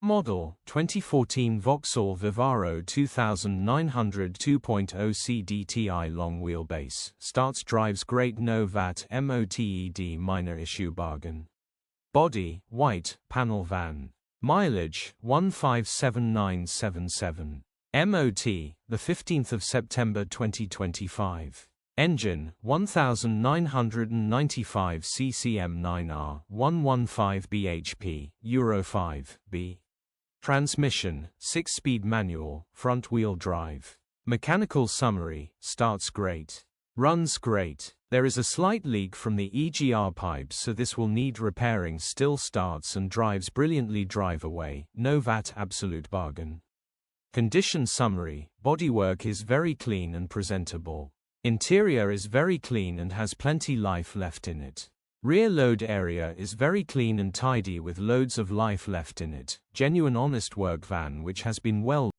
Model, 2014 Vauxhall Vivaro 2900 2.0 CDTI long wheelbase. Starts drives great, no VAT, MOTED minor issue bargain. Body, white, panel van. Mileage, 157977. MOT, the 15th of September 2025. Engine, 1995 CCM 9R, 115 bhp, Euro 5, B. Transmission, 6-speed manual, front-wheel drive. Mechanical summary, starts great. Runs great. There is a slight leak from the EGR pipes, so this will need repairing. Still starts and drives brilliantly. Drive away, no VAT, absolute bargain. Condition summary, bodywork is very clean and presentable. Interior is very clean and has plenty life left in it. Rear load area is very clean and tidy with loads of life left in it. Genuine honest work van which has been well